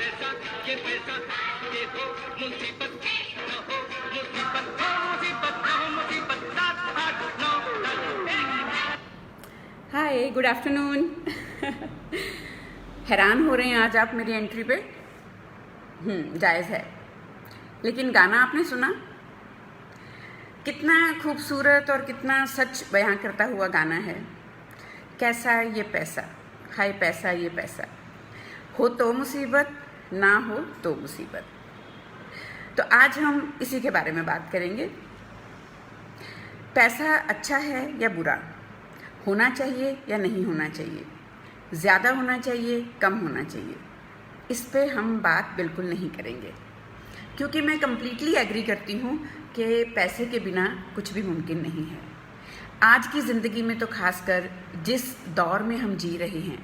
पैसा ये पैसा ये हो मुसीबत न हो मुसीबत हो मुसीबत न हो मुसीबत 7 8 9 10। हाय, गुड आफ्टरनून। हैरान हो रहे हैं आज आप मेरी एंट्री पे? जायज़ है, लेकिन गाना आपने सुना? कितना खूबसूरत और कितना सच बयां करता हुआ गाना है। कैसा ये पैसा, हाय पैसा ये पैसा, हो तो मुसीबत, ना हो तो मुसीबत। तो आज हम इसी के बारे में बात करेंगे। पैसा अच्छा है या बुरा, होना चाहिए या नहीं होना चाहिए, ज़्यादा होना चाहिए, कम होना चाहिए, इस पे हम बात बिल्कुल नहीं करेंगे, क्योंकि मैं कम्प्लीटली एग्री करती हूँ कि पैसे के बिना कुछ भी मुमकिन नहीं है। आज की ज़िंदगी में तो खासकर जिस दौर में हम जी रहे हैं,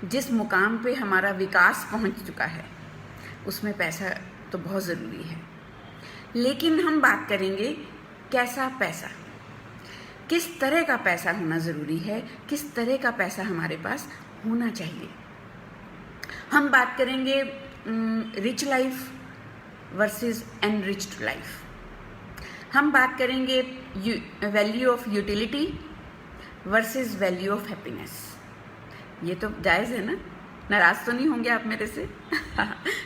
जिस मुकाम पे हमारा विकास पहुँच चुका है, उसमें पैसा तो बहुत ज़रूरी है। लेकिन हम बात करेंगे कैसा पैसा, किस तरह का पैसा होना ज़रूरी है, किस तरह का पैसा हमारे पास होना चाहिए। हम बात करेंगे rich life versus enriched life. हम बात करेंगे value of utility versus value of happiness. ये तो जायज़ है ना? नाराज़ तो नहीं होंगे आप मेरे से?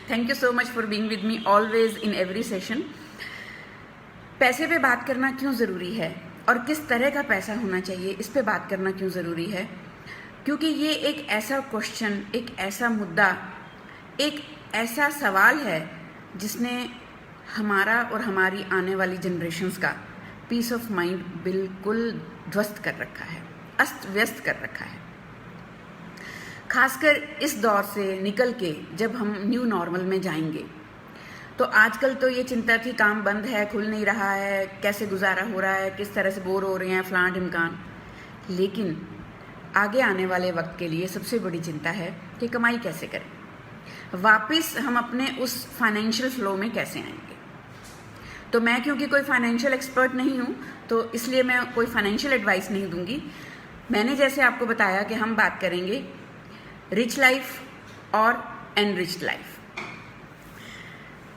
Thank you so much for being with me always in every session. पैसे पे बात करना क्यों ज़रूरी है और किस तरह का पैसा होना चाहिए, इस पे बात करना क्यों ज़रूरी है? क्योंकि ये एक ऐसा क्वेश्चन, एक ऐसा मुद्दा, एक ऐसा सवाल है जिसने हमारा और हमारी आने वाली जनरेशन्स का पीस ऑफ माइंड बिल्कुल ध्वस्त कर रखा है, अस्त व्यस्त कर रखा है। खासकर इस दौर से निकल के जब हम न्यू नॉर्मल में जाएंगे, तो आजकल तो ये चिंता थी काम बंद है, खुल नहीं रहा है, कैसे गुजारा हो रहा है, किस तरह से बोर हो रहे हैं, फलां ढिमकान। लेकिन आगे आने वाले वक्त के लिए सबसे बड़ी चिंता है कि कमाई कैसे करें, वापस हम अपने उस फाइनेंशियल फ्लो में कैसे आएंगे। तो मैं क्योंकि कोई फाइनेंशियल एक्सपर्ट नहीं हूँ, तो इसलिए मैं कोई फाइनेंशियल एडवाइस नहीं दूंगी। मैंने जैसे आपको बताया कि हम बात करेंगे रिच लाइफ और एनरिच्ड लाइफ।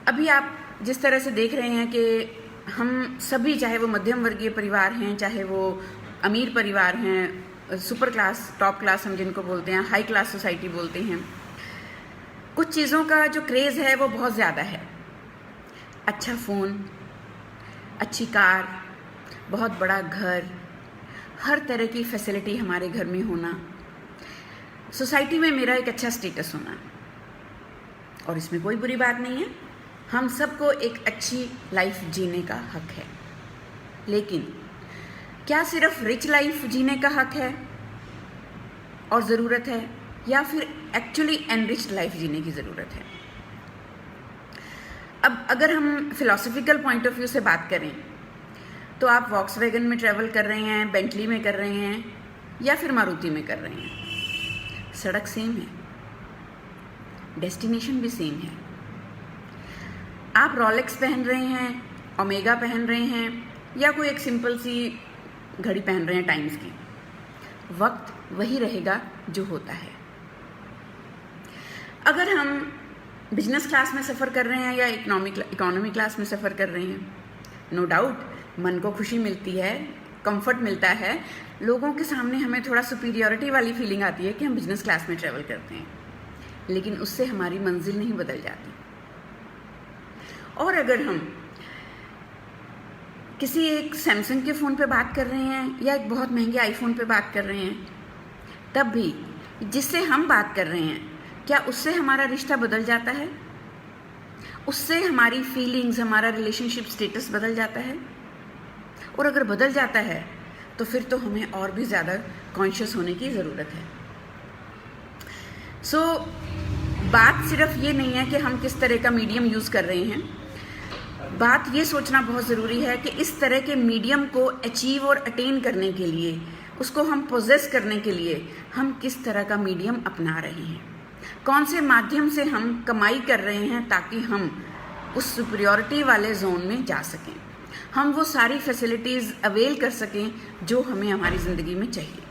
अभी आप जिस तरह से देख रहे हैं कि हम सभी, चाहे वो मध्यम वर्गीय परिवार हैं, चाहे वो अमीर परिवार हैं, सुपर क्लास, टॉप क्लास हम जिनको बोलते हैं, हाई क्लास सोसाइटी बोलते हैं, कुछ चीज़ों का जो क्रेज़ है वो बहुत ज़्यादा है। अच्छा फ़ोन, अच्छी कार, बहुत बड़ा घर, हर तरह की फैसिलिटी हमारे घर में होना, सोसाइटी में मेरा एक अच्छा स्टेटस होना, और इसमें कोई बुरी बात नहीं है। हम सबको एक अच्छी लाइफ जीने का हक है। लेकिन क्या सिर्फ रिच लाइफ जीने का हक है और ज़रूरत है, या फिर एक्चुअली एनरिच्ड लाइफ जीने की ज़रूरत है? अब अगर हम फिलॉसफिकल पॉइंट ऑफ व्यू से बात करें, तो आप वॉक्सवैगन में ट्रैवल कर रहे हैं, बेंटली में कर रहे हैं, या फिर मारुति में कर रहे हैं, सड़क सेम है, डेस्टिनेशन भी सेम है। आप रोलेक्स पहन रहे हैं, ओमेगा पहन रहे हैं, या कोई एक सिंपल सी घड़ी पहन रहे हैं टाइम्स की, वक्त वही रहेगा जो होता है। अगर हम बिजनेस क्लास में सफ़र कर रहे हैं या इकोनॉमी क्लास में सफ़र कर रहे हैं, नो डाउट मन को खुशी मिलती है, कंफर्ट मिलता है, लोगों के सामने हमें थोड़ा सुपीरियॉरिटी वाली फीलिंग आती है कि हम बिजनेस क्लास में ट्रैवल करते हैं, लेकिन उससे हमारी मंजिल नहीं बदल जाती। और अगर हम किसी एक सैमसंग के फ़ोन पे बात कर रहे हैं या एक बहुत महंगे आईफोन पे बात कर रहे हैं, तब भी जिससे हम बात कर रहे हैं, क्या उससे हमारा रिश्ता बदल जाता है? उससे हमारी फीलिंग्स, हमारा रिलेशनशिप स्टेटस बदल जाता है? और अगर बदल जाता है तो फिर तो हमें और भी ज़्यादा कॉन्शियस होने की ज़रूरत है। सो बात सिर्फ ये नहीं है कि हम किस तरह का मीडियम यूज़ कर रहे हैं, बात ये सोचना बहुत ज़रूरी है कि इस तरह के मीडियम को अचीव और अटेन करने के लिए, उसको हम पोजेस करने के लिए हम किस तरह का मीडियम अपना रहे हैं, कौन से माध्यम से हम कमाई कर रहे हैं ताकि हम उस सुपीरियॉरिटी वाले जोन में जा सकें, हम वो सारी फैसिलिटीज़ अवेल कर सकें जो हमें हमारी ज़िंदगी में चाहिए।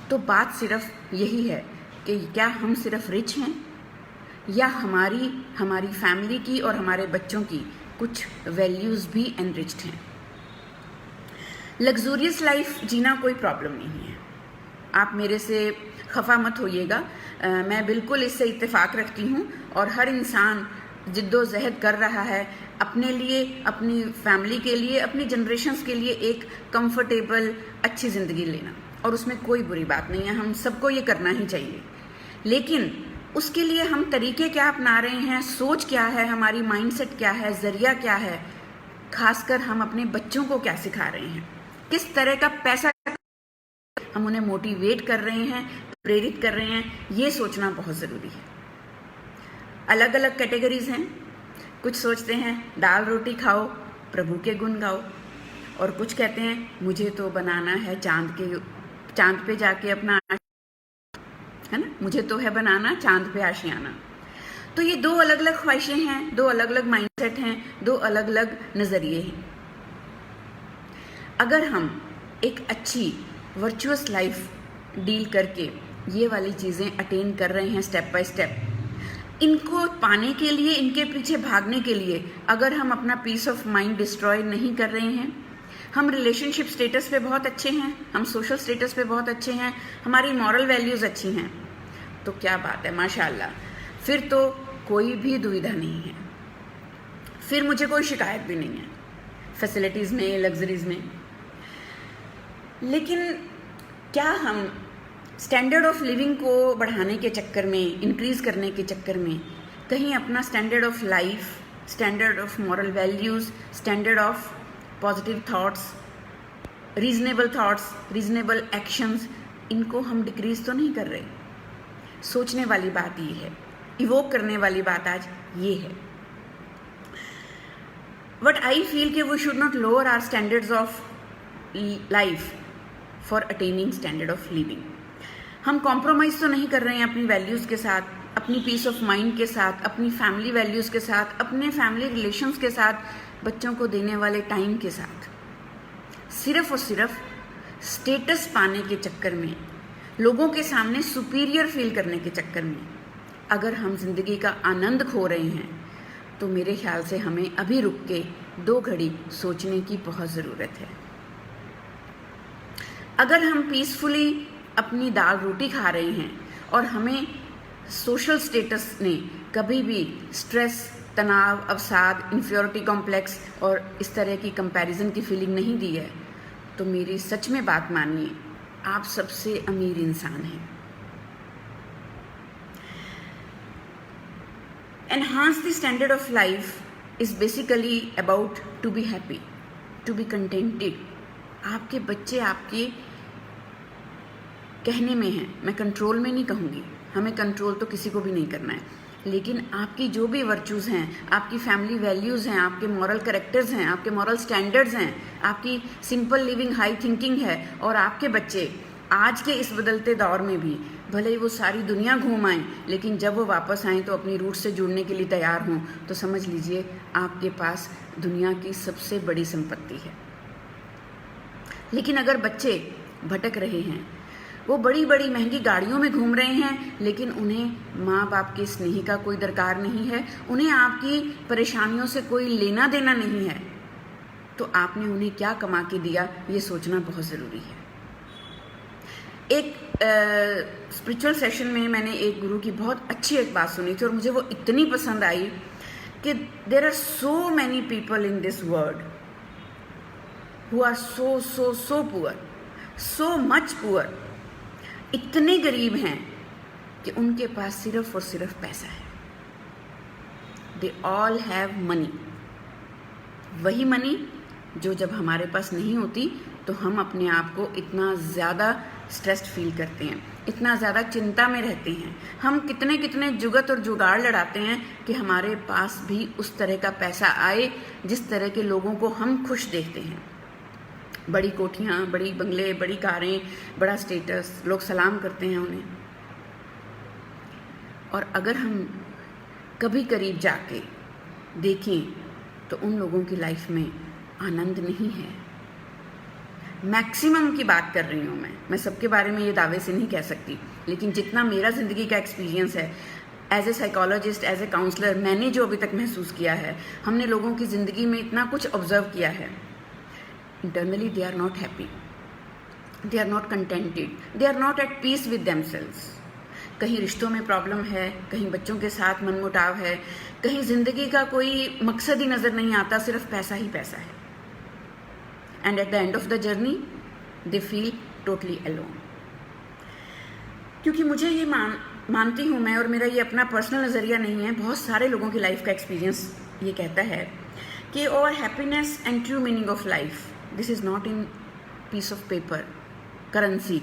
तो बात सिर्फ यही है कि क्या हम सिर्फ रिच हैं या हमारी फैमिली की और हमारे बच्चों की कुछ वैल्यूज़ भी एनरिच्ड हैं। लग्जूरियस लाइफ जीना कोई प्रॉब्लम नहीं है, आप मेरे से खफा मत होइएगा, मैं बिल्कुल इससे इत्तेफाक रखती हूँ। और हर इंसान जिद्दोजहद कर रहा है अपने लिए, अपनी फैमिली के लिए, अपनी जनरेशन्स के लिए एक कंफर्टेबल अच्छी ज़िंदगी लेना, और उसमें कोई बुरी बात नहीं है, हम सबको ये करना ही चाहिए। लेकिन उसके लिए हम तरीके क्या अपना रहे हैं, सोच क्या है, हमारी माइंडसेट क्या है, ज़रिया क्या है, खासकर हम अपने बच्चों को क्या सिखा रहे हैं, किस तरह का पैसा हम उन्हें मोटिवेट कर रहे हैं, प्रेरित कर रहे हैं, ये सोचना बहुत ज़रूरी है। अलग अलग कैटेगरीज हैं, कुछ सोचते हैं दाल रोटी खाओ प्रभु के गुण गाओ, और कुछ कहते हैं मुझे तो बनाना है चांद पे जाके अपना, है ना, मुझे तो है बनाना चांद पे आशियाना। तो ये दो अलग अलग ख्वाहिशें हैं, दो अलग अलग माइंडसेट हैं, दो अलग अलग नज़रिए हैं। अगर हम एक अच्छी वर्चुअस लाइफ डील करके ये वाली चीज़ें अटेन कर रहे हैं स्टेप बाय स्टेप, इनको पाने के लिए, इनके पीछे भागने के लिए अगर हम अपना पीस ऑफ माइंड डिस्ट्रॉय नहीं कर रहे हैं, हम रिलेशनशिप स्टेटस पे बहुत अच्छे हैं, हम सोशल स्टेटस पे बहुत अच्छे हैं, हमारी मॉरल वैल्यूज़ अच्छी हैं, तो क्या बात है, माशाल्लाह, फिर तो कोई भी दुविधा नहीं है, फिर मुझे कोई शिकायत भी नहीं है फैसिलिटीज़ में, लग्जरीज़ में। लेकिन क्या हम स्टैंडर्ड ऑफ लिविंग को बढ़ाने के चक्कर में, इंक्रीज़ करने के चक्कर में कहीं अपना standard of life, standard of moral values, standard of positive thoughts, reasonable actions, इनको हम डिक्रीज़ तो नहीं कर रहे? सोचने वाली बात ये है, इवोक करने वाली बात आज ये है। बट आई फील कि we should not lower our standards of life for attaining standard of living. हम कॉम्प्रोमाइज़ तो नहीं कर रहे हैं अपनी वैल्यूज़ के साथ, अपनी पीस ऑफ माइंड के साथ, अपनी फैमिली वैल्यूज़ के साथ, अपने फैमिली रिलेशंस के साथ, बच्चों को देने वाले टाइम के साथ। सिर्फ और सिर्फ स्टेटस पाने के चक्कर में, लोगों के सामने सुपीरियर फील करने के चक्कर में अगर हम जिंदगी का आनंद खो रहे हैं, तो मेरे ख्याल से हमें अभी रुक के 2 घड़ी सोचने की बहुत ज़रूरत है। अगर हम पीसफुली अपनी दाल रोटी खा रहे हैं और हमें सोशल स्टेटस ने कभी भी स्ट्रेस, तनाव, अवसाद, इन्फ्योरिटी कॉम्प्लेक्स और इस तरह की कंपैरिजन की फीलिंग नहीं दी है, तो मेरी सच में बात मानिए, आप सबसे अमीर इंसान हैं। Enhance the standard of life is basically about to be happy, to be contented. आपके बच्चे आपके कहने में हैं, मैं कंट्रोल में नहीं कहूँगी, हमें कंट्रोल तो किसी को भी नहीं करना है, लेकिन आपकी जो भी वर्चूज़ हैं, आपकी फैमिली वैल्यूज़ हैं, आपके मॉरल कैरेक्टर्स हैं, आपके मॉरल स्टैंडर्ड्स हैं, आपकी सिंपल लिविंग, हाई थिंकिंग है, और आपके बच्चे आज के इस बदलते दौर में भी भले ही वो सारी दुनिया घूम आएँ, लेकिन जब वो वापस आएँ तो अपनी रूट से जुड़ने के लिए तैयार हों, तो समझ लीजिए आपके पास दुनिया की सबसे बड़ी संपत्ति है। लेकिन अगर बच्चे भटक रहे हैं, वो बड़ी बड़ी महंगी गाड़ियों में घूम रहे हैं, लेकिन उन्हें माँ बाप के स्नेह का कोई दरकार नहीं है, उन्हें आपकी परेशानियों से कोई लेना देना नहीं है, तो आपने उन्हें क्या कमा के दिया, ये सोचना बहुत ज़रूरी है। एक स्पिरिचुअल सेशन में मैंने एक गुरु की बहुत अच्छी एक बात सुनी थी और मुझे वो इतनी पसंद आई कि there are so many people in this world who are so poor, so much poor, इतने गरीब हैं कि उनके पास सिर्फ और सिर्फ पैसा है। दे ऑल हैव मनी, वही मनी जो जब हमारे पास नहीं होती तो हम अपने आप को इतना ज़्यादा स्ट्रेस्ड फील करते हैं, इतना ज़्यादा चिंता में रहते हैं, हम कितने कितने जुगत और जुगाड़ लड़ाते हैं कि हमारे पास भी उस तरह का पैसा आए जिस तरह के लोगों को हम खुश देखते हैं। बड़ी कोठियाँ, बड़ी बंगले, बड़ी कारें, बड़ा स्टेटस, लोग सलाम करते हैं उन्हें। और अगर हम कभी करीब जाके देखें तो उन लोगों की लाइफ में आनंद नहीं है। मैक्सिमम की बात कर रही हूँ मैं सबके बारे में ये दावे से नहीं कह सकती, लेकिन जितना मेरा ज़िंदगी का एक्सपीरियंस है, as a psychologist, as a counsellor, मैंने जो अभी तक महसूस किया है, हमने लोगों की ज़िंदगी में इतना कुछ ऑब्जर्व किया है, internally they are not happy, they are not contented, they are not at peace with themselves. कहीं रिश्तों में प्रॉब्लम है, कहीं बच्चों के साथ मनमुटाव है, कहीं ज़िंदगी का कोई मकसद ही नज़र नहीं आता, सिर्फ पैसा ही पैसा है। And at the end of the journey they feel totally alone. क्योंकि मुझे ये मानती हूँ मैं, और मेरा ये अपना पर्सनल नज़रिया नहीं है, बहुत सारे लोगों की लाइफ का एक्सपीरियंस ये कहता है कि और happiness and true meaning of life, this is not in piece of paper, currency.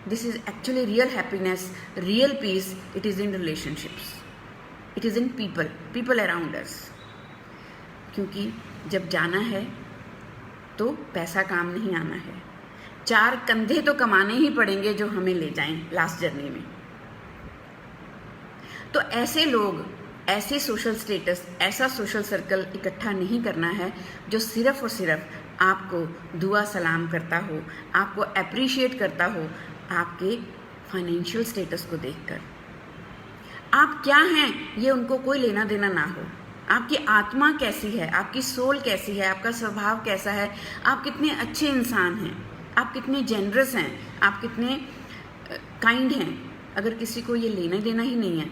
This is actually real happiness, real peace. It is in relationships. It is in people around us. क्योंकि जब जाना है तो पैसा काम नहीं आना है, 4 कंधे तो कमाने ही पड़ेंगे जो हमें ले जाएं लास्ट जर्नी में। तो ऐसे लोग, ऐसे सोशल स्टेटस, ऐसा सोशल सर्कल इकट्ठा नहीं करना है जो सिर्फ और सिर्फ आपको दुआ सलाम करता हो, आपको अप्रिशिएट करता हो आपके फाइनेंशियल स्टेटस को देखकर। आप क्या हैं ये उनको कोई लेना देना ना हो। आपकी आत्मा कैसी है, आपकी सोल कैसी है, आपका स्वभाव कैसा है, आप कितने अच्छे इंसान हैं, आप कितने जेनरस हैं, आप कितने काइंड हैं। अगर किसी को ये लेना देना ही नहीं है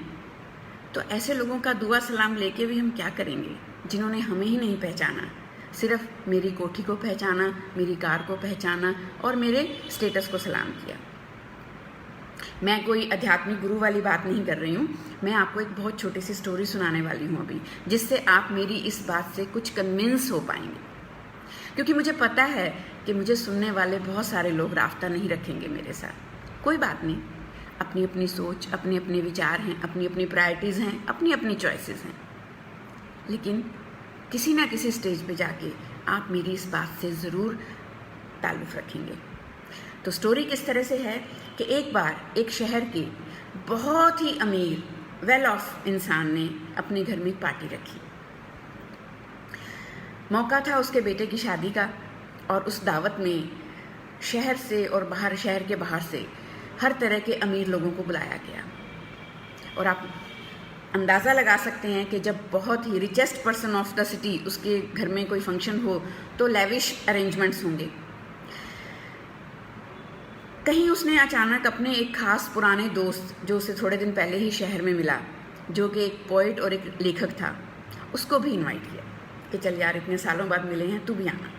तो ऐसे लोगों का दुआ सलाम लेके भी हम क्या करेंगे, जिन्होंने हमें ही नहीं पहचाना, सिर्फ मेरी कोठी को पहचाना, मेरी कार को पहचाना और मेरे स्टेटस को सलाम किया। मैं कोई आध्यात्मिक गुरु वाली बात नहीं कर रही हूँ, मैं आपको एक बहुत छोटी सी स्टोरी सुनाने वाली हूँ अभी, जिससे आप मेरी इस बात से कुछ कन्विंस हो पाएंगे। क्योंकि मुझे पता है कि मुझे सुनने वाले बहुत सारे लोग राफ्ता नहीं रखेंगे मेरे साथ। कोई बात नहीं, अपनी अपनी सोच, अपने अपने विचार हैं, अपनी अपनी प्रायोरिटीज़ हैं, अपनी अपनी चॉइसेस हैं, लेकिन किसी ना किसी स्टेज पे जाके आप मेरी इस बात से ज़रूर ताल्लुक़ रखेंगे। तो स्टोरी किस तरह से है कि एक बार एक शहर के बहुत ही अमीर वेल ऑफ इंसान ने अपने घर में एक पार्टी रखी। मौका था उसके बेटे की शादी का, और उस दावत में शहर से और बाहर, शहर के बाहर से हर तरह के अमीर लोगों को बुलाया गया। और आप अंदाज़ा लगा सकते हैं कि जब बहुत ही richest person of the city उसके घर में कोई फंक्शन हो तो लेविश अरेंजमेंट्स होंगे। कहीं उसने अचानक अपने एक खास पुराने दोस्त, जो उसे थोड़े दिन पहले ही शहर में मिला, जो कि एक पोइट और एक लेखक था, उसको भी इनवाइट किया कि चल यार, इतने सालों बाद मिले हैं, तू भी आना।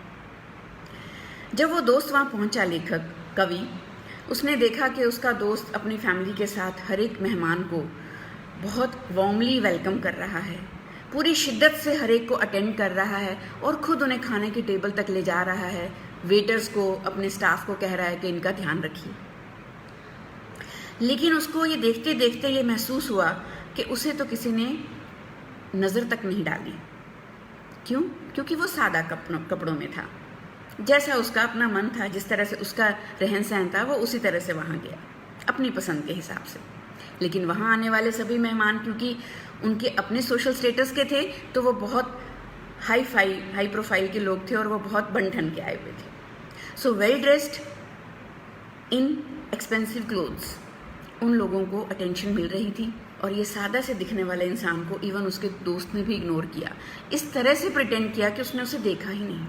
जब वो दोस्त वहाँ पहुँचा, लेखक कवि, उसने देखा कि उसका दोस्त अपनी फैमिली के साथ हर एक मेहमान को बहुत वार्मली वेलकम कर रहा है, पूरी शिद्दत से हर एक को अटेंड कर रहा है और ख़ुद उन्हें खाने की टेबल तक ले जा रहा है। वेटर्स को, अपने स्टाफ को कह रहा है कि इनका ध्यान रखिए। लेकिन उसको ये देखते देखते ये महसूस हुआ कि उसे तो किसी ने नज़र तक नहीं डाली। क्यों? क्योंकि वो सादा कपड़ों में था। जैसा उसका अपना मन था, जिस तरह से उसका रहन सहन था, वो उसी तरह से वहाँ गया अपनी पसंद के हिसाब से। लेकिन वहाँ आने वाले सभी मेहमान क्योंकि उनके अपने सोशल स्टेटस के थे, तो वो बहुत हाई प्रोफाइल के लोग थे और वो बहुत बन ठन के आए हुए थे। So well dressed in expensive clothes, उन लोगों को अटेंशन मिल रही थी, और ये सादा से दिखने वाले इंसान को इवन उसके दोस्त ने भी इग्नोर किया, इस तरह से प्रिटेंड किया कि उसने उसे देखा ही नहीं।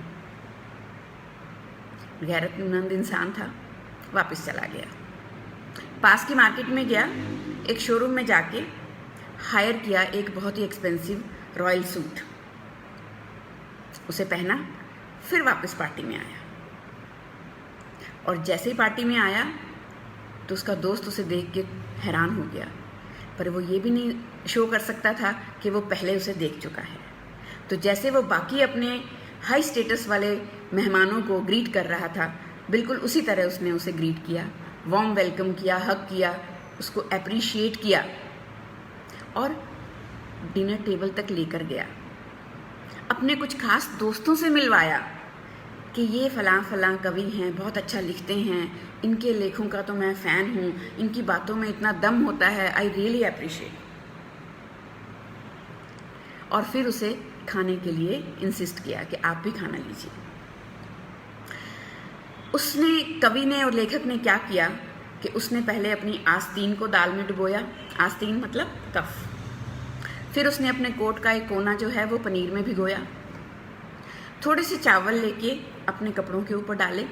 गैरतमंद इंसान था, वापस चला गया। पास की मार्केट में गया, एक शोरूम में जाके हायर किया एक बहुत ही एक्सपेंसिव रॉयल सूट, उसे पहना, फिर वापस पार्टी में आया। और जैसे ही पार्टी में आया तो उसका दोस्त उसे देख के हैरान हो गया, पर वो ये भी नहीं शो कर सकता था कि वो पहले उसे देख चुका है। तो जैसे वो बाकी अपने हाई स्टेटस वाले मेहमानों को ग्रीट कर रहा था, बिल्कुल उसी तरह उसने उसे ग्रीट किया, वार्म वेलकम किया, हग किया, उसको अप्रिशिएट किया और डिनर टेबल तक लेकर गया। अपने कुछ खास दोस्तों से मिलवाया कि ये फलां कवि हैं, बहुत अच्छा लिखते हैं, इनके लेखों का तो मैं फ़ैन हूँ, इनकी बातों में इतना दम होता है, आई रियली अप्रिशिएट। और फिर उसे खाने के लिए इंसिस्ट किया कि आप भी खाना लीजिए। उसने, कवि ने और लेखक ने क्या किया कि उसने पहले अपनी आस्तीन को दाल में डुबोया, आस्तीन मतलब कफ। फिर उसने अपने कोट का एक कोना जो है वो पनीर में भिगोया। थोड़े से चावल लेके अपने कपड़ों के ऊपर डाले।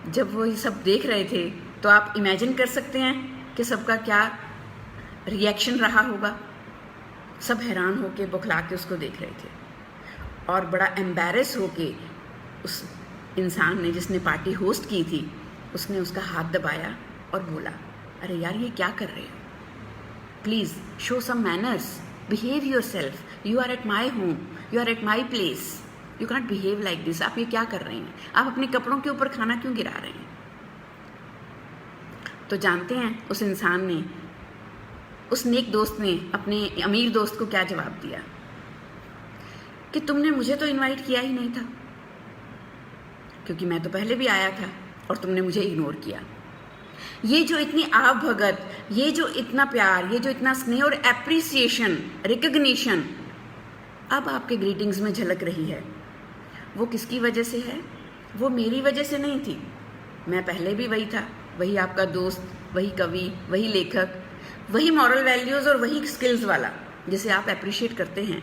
जब वो ये सब देख रहे थे तो आप इमेजिन कर सकते हैं कि सबका क्या रिएक्शन रहा होगा। सब हैरान होके बौखला के उसको देख रहे थे और बड़ा एम्बैरेस होके उस इंसान ने, जिसने पार्टी होस्ट की थी, उसने उसका हाथ दबाया और बोला, अरे यार ये क्या कर रहे हो, please show some manners, behave yourself, you are at my home, you are at my place, you cannot behave like this. आप ये क्या कर रहे हैं, आप अपने कपड़ों के ऊपर खाना क्यों गिरा रहे हैं। तो जानते हैं उस इंसान ने, उस नेक दोस्त ने अपने अमीर दोस्त को क्या जवाब दिया कि तुमने मुझे तो इनवाइट किया ही नहीं था, क्योंकि मैं तो पहले भी आया था और तुमने मुझे इग्नोर किया। ये जो इतनी आव भगत, ये जो इतना प्यार, ये जो इतना स्नेह और एप्रिसिएशन, रिकग्निशन अब आपके ग्रीटिंग्स में झलक रही है, वो किसकी वजह से है? वो मेरी वजह से नहीं थी। मैं पहले भी वही था, वही आपका दोस्त, वही कवि, वही लेखक, वही मॉरल वैल्यूज़ और वही स्किल्स वाला जिसे आप अप्रिशिएट करते हैं।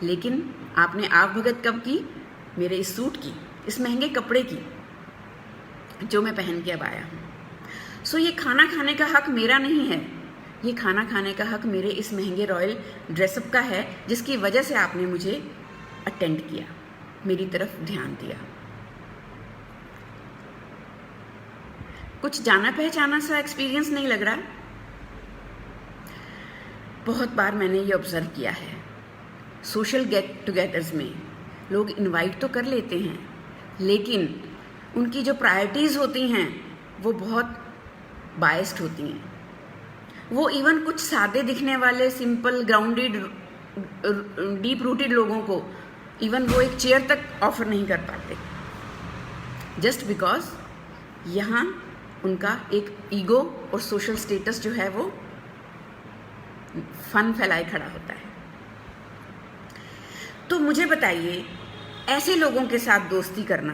लेकिन आपने आव भगत कब की? मेरे इस सूट की, इस महंगे कपड़े की जो मैं पहन के अब आया हूँ। सो ये खाना खाने का हक मेरा नहीं है, ये खाना खाने का हक मेरे इस महंगे रॉयल ड्रेसअप का है, जिसकी वजह से आपने मुझे अटेंड किया, मेरी तरफ ध्यान दिया। कुछ जाना पहचाना सा एक्सपीरियंस नहीं लग रहा? बहुत बार मैंने ये ऑब्जर्व किया है, सोशल गेट टुगेदर्स में लोग इनवाइट तो कर लेते हैं, लेकिन उनकी जो प्रायोरिटीज़ होती हैं वो बहुत बायस्ड होती हैं। वो इवन कुछ सादे दिखने वाले, सिंपल, ग्राउंडेड, डीप रूटेड लोगों को इवन वो एक चेयर तक ऑफर नहीं कर पाते, जस्ट बिकॉज यहाँ उनका एक ईगो और सोशल स्टेटस जो है वो फन फैलाए खड़ा होता है। तो मुझे बताइए, ऐसे लोगों के साथ दोस्ती करना,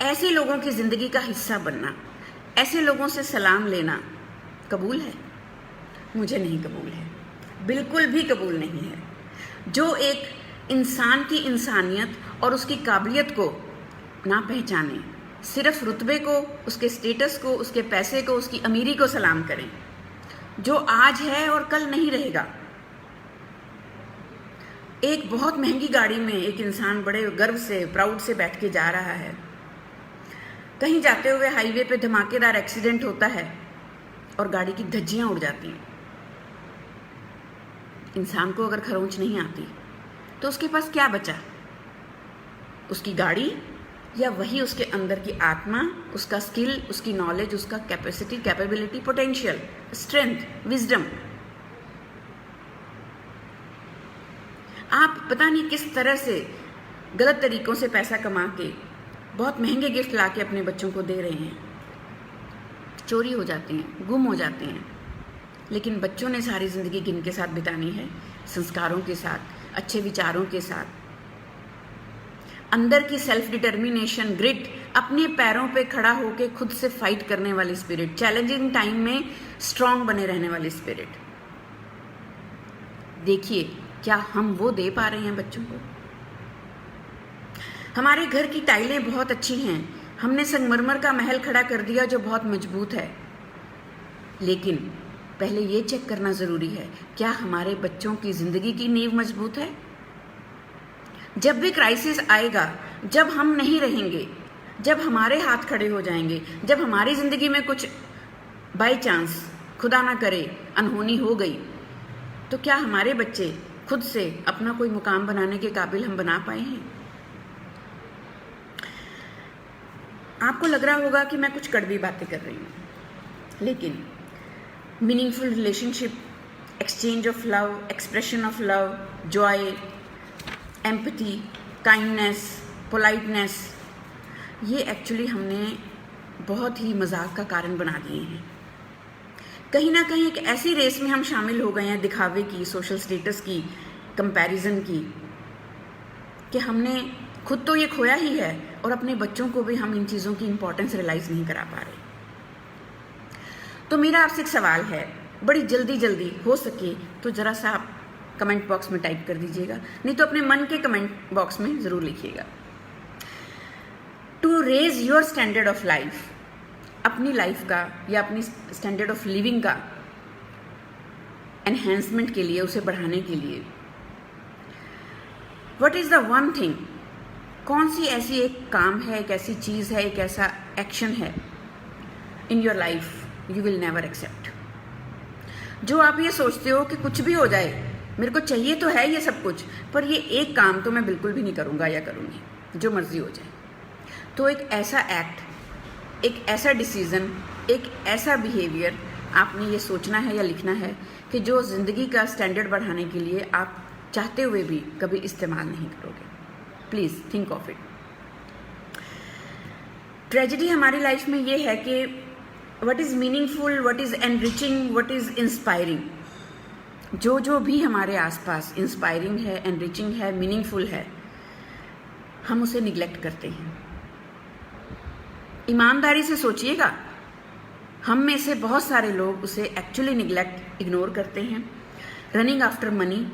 ऐसे लोगों की ज़िंदगी का हिस्सा बनना, ऐसे लोगों से सलाम लेना कबूल है? मुझे नहीं कबूल है, बिल्कुल भी कबूल नहीं है। जो एक इंसान की इंसानियत और उसकी काबिलियत को ना पहचाने, सिर्फ रुतबे को, उसके स्टेटस को, उसके पैसे को, उसकी अमीरी को सलाम करें, जो आज है और कल नहीं रहेगा। एक बहुत महंगी गाड़ी में एक इंसान बड़े गर्व से, प्राउड से बैठ के जा रहा है। कहीं जाते हुए हाईवे पे धमाकेदार एक्सीडेंट होता है और गाड़ी की धज्जियां उड़ जाती हैं। इंसान को अगर खरोंच नहीं आती तो उसके पास क्या बचा? उसकी गाड़ी या वही उसके अंदर की आत्मा, उसका स्किल, उसकी नॉलेज, उसका capacity, capability, potential, strength, wisdom. आप पता नहीं किस तरह से गलत तरीकों से पैसा कमा के बहुत महंगे गिफ्ट ला के अपने बच्चों को दे रहे हैं, चोरी हो जाती हैं, गुम हो जाते हैं। लेकिन बच्चों ने सारी ज़िंदगी किनके साथ बितानी है? संस्कारों के साथ, अच्छे विचारों के साथ, अंदर की सेल्फ डिटर्मिनेशन, ग्रिट, अपने पैरों पे खड़ा होके खुद से फाइट करने वाली स्पिरिट, चैलेंजिंग टाइम में स्ट्रांग बने रहने वाली स्पिरिट। देखिए, क्या हम वो दे पा रहे हैं बच्चों को? हमारे घर की टाइलें बहुत अच्छी हैं, हमने संगमरमर का महल खड़ा कर दिया जो बहुत मजबूत है, लेकिन पहले ये चेक करना ज़रूरी है, क्या हमारे बच्चों की ज़िंदगी की नींव मजबूत है? जब भी क्राइसिस आएगा, जब हम नहीं रहेंगे, जब हमारे हाथ खड़े हो जाएंगे, जब हमारी ज़िंदगी में कुछ बाय चांस, खुदा ना करे, अनहोनी हो गई, तो क्या हमारे बच्चे खुद से अपना कोई मुकाम बनाने के काबिल हम बना पाए हैं? आपको लग रहा होगा कि मैं कुछ कड़वी बातें कर रही हूँ, लेकिन meaningful relationship, exchange of love, expression of love, Joy, empathy, kindness, politeness, ये एक्चुअली हमने बहुत ही मजाक का कारण बना दिए हैं। कहीं ना कहीं एक ऐसी रेस में हम शामिल हो गए हैं, दिखावे की, सोशल स्टेटस की, कंपैरिजन की, कि हमने खुद तो ये खोया ही है और अपने बच्चों को भी हम इन चीज़ों की इम्पोर्टेंस रियलाइज़ नहीं करा पा रहे। तो मेरा आपसे एक सवाल है, बड़ी जल्दी हो सके तो ज़रा सा आप कमेंट बॉक्स में टाइप कर दीजिएगा, नहीं तो अपने मन के कमेंट बॉक्स में ज़रूर लिखिएगा। To raise your standard of life, अपनी लाइफ का या अपनी स्टैंडर्ड ऑफ लिविंग का एनहेंसमेंट के लिए, उसे बढ़ाने के लिए, what is the one thing, कौन सी ऐसी एक काम है, एक ऐसी चीज़ है, एक ऐसा एक्शन है in your life you will never accept, जो आप ये सोचते हो कि कुछ भी हो जाए, मेरे को चाहिए तो है ये सब कुछ, पर ये एक काम तो मैं बिल्कुल भी नहीं करूँगा या करूँगी, जो मर्जी हो जाए। तो एक ऐसा एक्ट, एक ऐसा डिसीज़न, एक ऐसा बिहेवियर आपने ये सोचना है या लिखना है कि जो ज़िंदगी का स्टैंडर्ड बढ़ाने के लिए आप चाहते हुए भी कभी इस्तेमाल नहीं करोगे। Please think of it. Tragedy हमारी लाइफ में ये है कि what is meaningful, what is enriching, what is inspiring, जो भी हमारे आसपास इंस्पायरिंग है, एनरिचिंग है, मीनिंगफुल है, हम उसे निगलेक्ट करते हैं। ईमानदारी से सोचिएगा, हम में से बहुत सारे लोग उसे एक्चुअली निगलेक्ट, इग्नोर करते हैं। Running after money,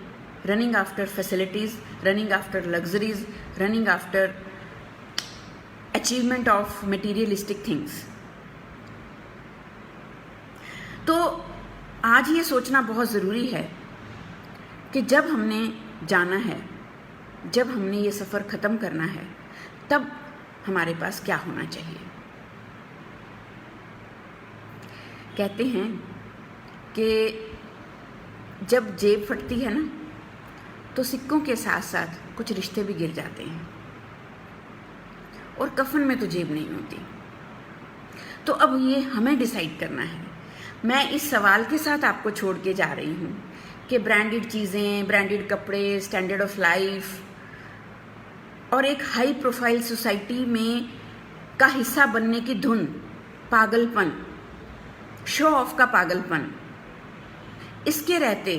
running after facilities, running after luxuries, running after achievement of materialistic things. तो आज ये सोचना बहुत ज़रूरी है कि जब हमने जाना है, जब हमने ये सफ़र ख़त्म करना है, तब हमारे पास क्या होना चाहिए। कहते हैं कि जब जेब फटती है ना, तो सिक्कों के साथ साथ कुछ रिश्ते भी गिर जाते हैं, और कफन में तो जेब नहीं होती। तो अब ये हमें डिसाइड करना है। मैं इस सवाल के साथ आपको छोड़ के जा रही हूँ कि ब्रांडेड चीज़ें, ब्रांडेड कपड़े, स्टैंडर्ड ऑफ लाइफ और एक हाई प्रोफाइल सोसाइटी में का हिस्सा बनने की धुन, पागलपन, शो ऑफ का पागलपन, इसके रहते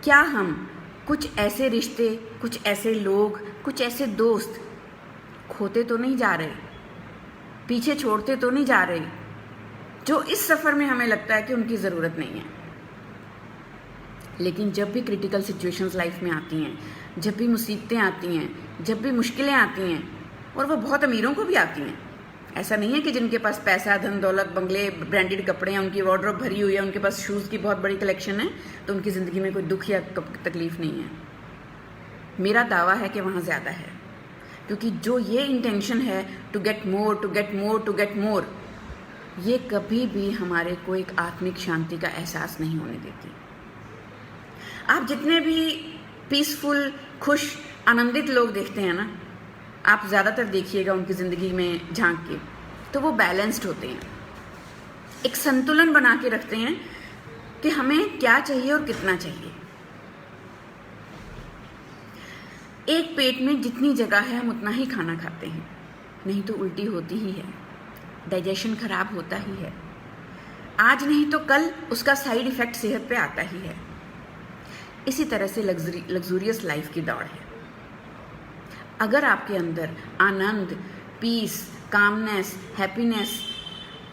क्या हम कुछ ऐसे रिश्ते, कुछ ऐसे लोग, कुछ ऐसे दोस्त खोते तो नहीं जा रहे, पीछे छोड़ते तो नहीं जा रहे, जो इस सफ़र में हमें लगता है कि उनकी ज़रूरत नहीं है। लेकिन जब भी क्रिटिकल सिचुएशंस लाइफ में आती हैं, जब भी मुसीबतें आती हैं, जब भी मुश्किलें आती हैं, और वो बहुत अमीरों को भी आती हैं, ऐसा नहीं है कि जिनके पास पैसा, धन दौलत, बंगले, ब्रांडेड कपड़े हैं, उनकी वार्डरोब भरी हुई है, उनके पास शूज़ की बहुत बड़ी कलेक्शन है, तो उनकी ज़िंदगी में कोई दुख या तकलीफ़ नहीं है। मेरा दावा है कि वहाँ ज़्यादा है, क्योंकि जो ये इंटेंशन है to get more, to get more, to get more, ये कभी भी हमारे को एक आत्मिक शांति का एहसास नहीं होने देती। आप जितने भी पीसफुल, खुश, आनंदित लोग देखते हैं ना, आप ज़्यादातर देखिएगा उनकी ज़िंदगी में झांक के, तो वो बैलेंस्ड होते हैं, एक संतुलन बना के रखते हैं कि हमें क्या चाहिए और कितना चाहिए। एक पेट में जितनी जगह है हम उतना ही खाना खाते हैं, नहीं तो उल्टी होती ही है, डाइजेशन खराब होता ही है, आज नहीं तो कल उसका साइड इफ़ेक्ट सेहत पे आता ही है। इसी तरह से लग्जूरियस लाइफ की दौड़ है। अगर आपके अंदर आनंद, पीस, कामनेस, हैप्पीनेस,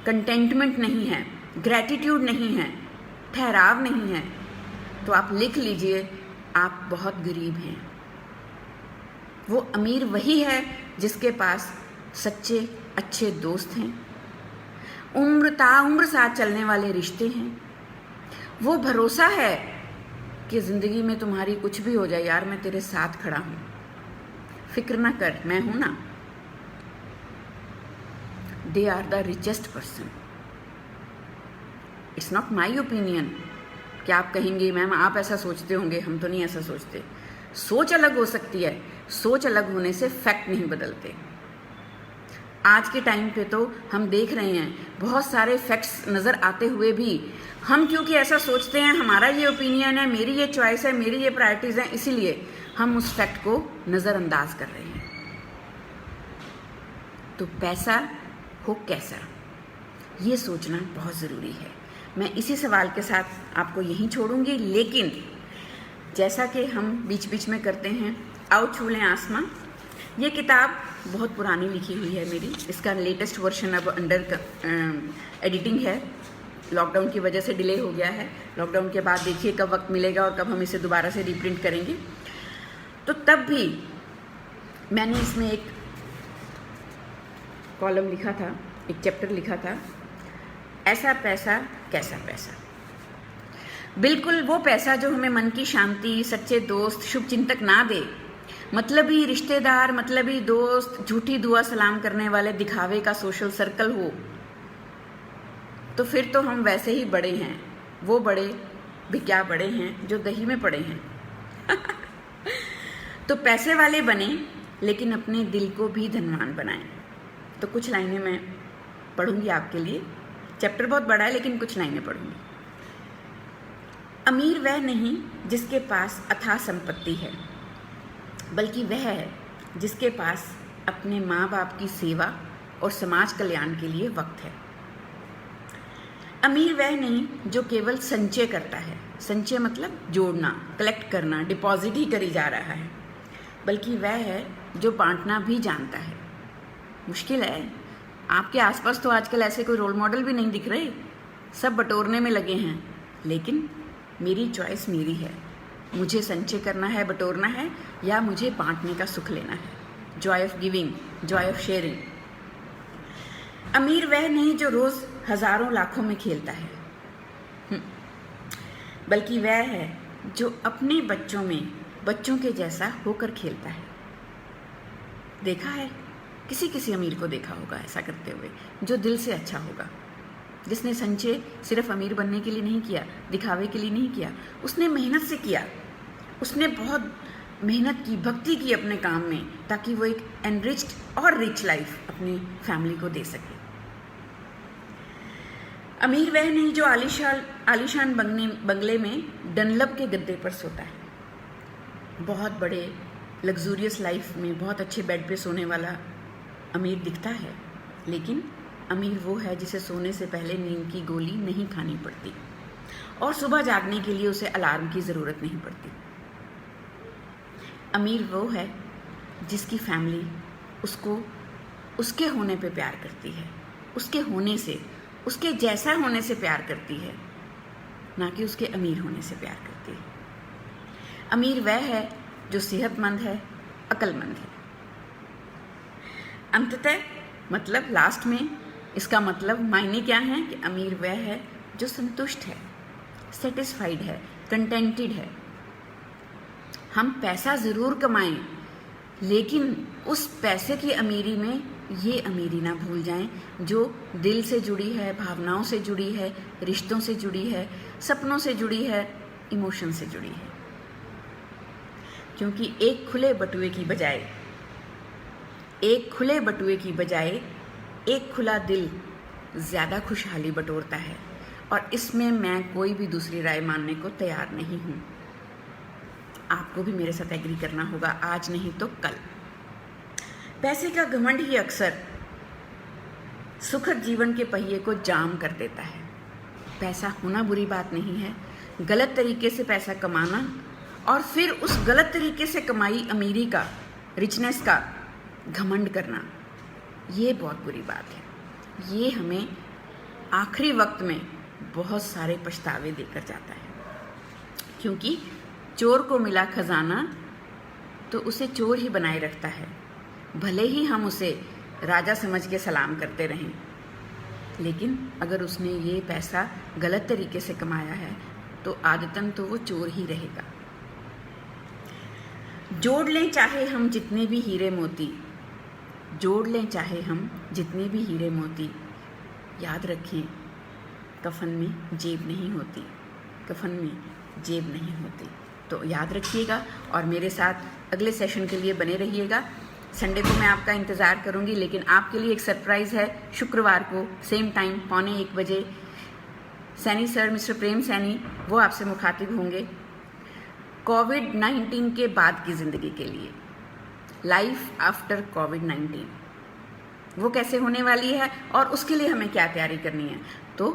कंटेंटमेंट नहीं है, ग्रैटिट्यूड नहीं है, ठहराव नहीं है, तो आप लिख लीजिए, आप बहुत गरीब हैं। वो अमीर वही है जिसके पास सच्चे अच्छे दोस्त हैं, उम्र साथ चलने वाले रिश्ते हैं, वो भरोसा है कि ज़िंदगी में तुम्हारी कुछ भी हो जाए यार, मैं तेरे साथ खड़ा हूँ, फिक्र ना कर, मैं हूँ ना। They are the richest person. It's not my opinion कि आप कहेंगे मैम आप ऐसा सोचते होंगे, हम तो नहीं ऐसा सोचते। सोच अलग हो सकती है, सोच अलग होने से फैक्ट नहीं बदलते। आज के टाइम पे तो हम देख रहे हैं बहुत सारे फैक्ट्स नज़र आते हुए भी हम क्योंकि ऐसा सोचते हैं, हमारा ये ओपिनियन है, मेरी ये चॉइस है, मेरी ये प्रायोरिटीज़ हैं, इसीलिए हम उस फैक्ट को नज़रअंदाज कर रहे हैं। तो पैसा हो कैसा, ये सोचना बहुत ज़रूरी है। मैं इसी सवाल के साथ आपको यहीं छोड़ूंगी, लेकिन जैसा कि हम बीच बीच में करते हैं, आओ छू लें आसमां, ये किताब बहुत पुरानी लिखी हुई है मेरी, इसका लेटेस्ट वर्जन अब अंडर एडिटिंग है। लॉकडाउन की वजह से डिले हो गया है। लॉकडाउन के बाद देखिए कब वक्त मिलेगा और कब हम इसे दोबारा से रीप्रिंट करेंगे। तो तब भी मैंने इसमें एक कॉलम लिखा था, एक चैप्टर लिखा था, ऐसा पैसा कैसा पैसा। बिल्कुल वो पैसा जो हमें मन की शांति, सच्चे दोस्त, शुभ चिंतक ना दे, मतलबी रिश्तेदार, मतलबी दोस्त, झूठी दुआ सलाम करने वाले दिखावे का सोशल सर्कल हो, तो फिर तो हम वैसे ही बड़े हैं। वो बड़े भी क्या बड़े हैं जो दही में पड़े हैं। तो पैसे वाले बने लेकिन अपने दिल को भी धनवान बनाएं। तो कुछ लाइनें मैं पढ़ूंगी आपके लिए। चैप्टर बहुत बड़ा है लेकिन कुछ लाइनें पढ़ूंगी। अमीर वह नहीं जिसके पास अथाह संपत्ति है, बल्कि वह है जिसके पास अपने माँ बाप की सेवा और समाज कल्याण के लिए वक्त है। अमीर वह नहीं जो केवल संचय करता है, संचय मतलब जोड़ना, कलेक्ट करना, डिपॉजिट ही करी जा रहा है, बल्कि वह है जो बांटना भी जानता है। मुश्किल है, आपके आसपास तो आजकल ऐसे कोई रोल मॉडल भी नहीं दिख रहे, सब बटोरने में लगे हैं। लेकिन मेरी चॉइस मेरी है, मुझे संचय करना है, बटोरना है, या मुझे बांटने का सुख लेना है। Joy of giving, Joy of sharing. अमीर वह नहीं जो रोज हजारों लाखों में खेलता है, बल्कि वह है जो अपने बच्चों में बच्चों के जैसा होकर खेलता है। देखा है, किसी किसी अमीर को देखा होगा ऐसा करते हुए, जो दिल से अच्छा होगा, जिसने संचय सिर्फ अमीर बनने के लिए नहीं किया, दिखावे के लिए नहीं किया, उसने मेहनत से किया, उसने बहुत मेहनत की, भक्ति की अपने काम में, ताकि वो एक एनरिच्ड और रिच लाइफ अपनी फैमिली को दे सके। अमीर वह नहीं जो आलीशान बंगले में डनलप के गद्दे पर सोता है। बहुत बड़े लग्जूरियस लाइफ में बहुत अच्छे बेड पे सोने वाला अमीर दिखता है, लेकिन अमीर वो है जिसे सोने से पहले नींद की गोली नहीं खानी पड़ती और सुबह जागने के लिए उसे अलार्म की ज़रूरत नहीं पड़ती। अमीर वो है जिसकी फैमिली उसको उसके होने पे प्यार करती है, उसके होने से, उसके जैसा होने से प्यार करती है, ना कि उसके अमीर होने से प्यार करती है। अमीर वह है जो सेहतमंद है, अक्लमंद है। अंततः मतलब लास्ट में इसका मतलब मायने क्या है कि अमीर वह है जो संतुष्ट है, सेटिस्फाइड है, कंटेंटेड है। हम पैसा ज़रूर कमाएं, लेकिन उस पैसे की अमीरी में ये अमीरी ना भूल जाएं जो दिल से जुड़ी है, भावनाओं से जुड़ी है, रिश्तों से जुड़ी है, सपनों से जुड़ी है, इमोशन से जुड़ी है। क्योंकि एक खुले बटुए की बजाय एक खुला दिल ज़्यादा खुशहाली बटोरता है, और इसमें मैं कोई भी दूसरी राय मानने को तैयार नहीं हूँ। आपको भी मेरे साथ एग्री करना होगा, आज नहीं तो कल। पैसे का घमंड ही अक्सर सुखद जीवन के पहिए को जाम कर देता है। पैसा होना बुरी बात नहीं है, गलत तरीके से पैसा कमाना और फिर उस गलत तरीके से कमाई अमीरी का, रिचनेस का घमंड करना, ये बहुत बुरी बात है। ये हमें आखिरी वक्त में बहुत सारे पछतावे देकर जाता है। क्योंकि चोर को मिला खजाना तो उसे चोर ही बनाए रखता है, भले ही हम उसे राजा समझ के सलाम करते रहें। लेकिन अगर उसने ये पैसा गलत तरीके से कमाया है तो आदतन तो वो चोर ही रहेगा। जोड़ लें चाहे हम जितने भी हीरे मोती, याद रखें कफन में जेब नहीं होती। तो याद रखिएगा और मेरे साथ अगले सेशन के लिए बने रहिएगा। संडे को मैं आपका इंतज़ार करूंगी, लेकिन आपके लिए एक सरप्राइज़ है। शुक्रवार को सेम टाइम 12:45 बजे सैनी सर, मिस्टर प्रेम सैनी, वो आपसे मुखातिब होंगे कोविड-19 के बाद की ज़िंदगी के लिए, लाइफ आफ्टर कोविड-19 वो कैसे होने वाली है और उसके लिए हमें क्या तैयारी करनी है। तो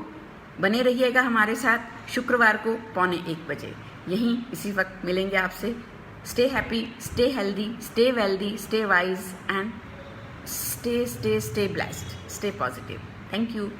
बने रहिएगा हमारे साथ शुक्रवार को 12:45 बजे, यहीं इसी वक्त मिलेंगे आपसे। Stay happy, stay healthy, stay wealthy, stay wise, and stay blessed. Stay positive. Thank you.